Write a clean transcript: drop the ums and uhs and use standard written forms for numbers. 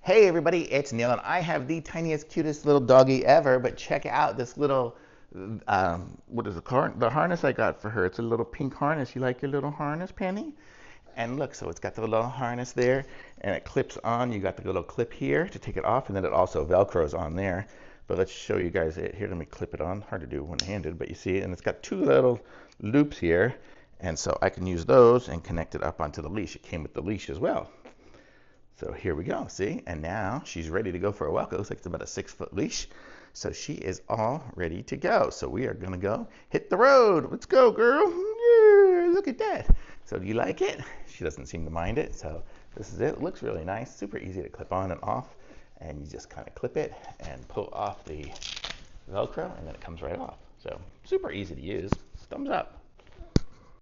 Hey everybody, it's Neil and I have the tiniest, cutest little doggy ever, but check out this little, what is the harness I got for her. It's a little pink harness. You like your little harness, Penny? And look, so it's got the little harness there and it clips on. You got the little clip here to take it off, and then it also Velcros on there. But let's show you guys it. Here, let me clip it on. Hard to do one-handed, but you see it, and it's got two little loops here. And so I can use those and connect it up onto the leash. It came with the leash as well. So here we go, see? And now she's ready to go for a walk. It looks like it's about a 6-foot leash. So she is all ready to go. So we are gonna go hit the road. Let's go, girl. Yeah, look at that. So do you like it? She doesn't seem to mind it. So this is it. It looks really nice. Super easy to clip on and off. And you just kind of clip it and pull off the Velcro, and then it comes right off. So super easy to use. Thumbs up.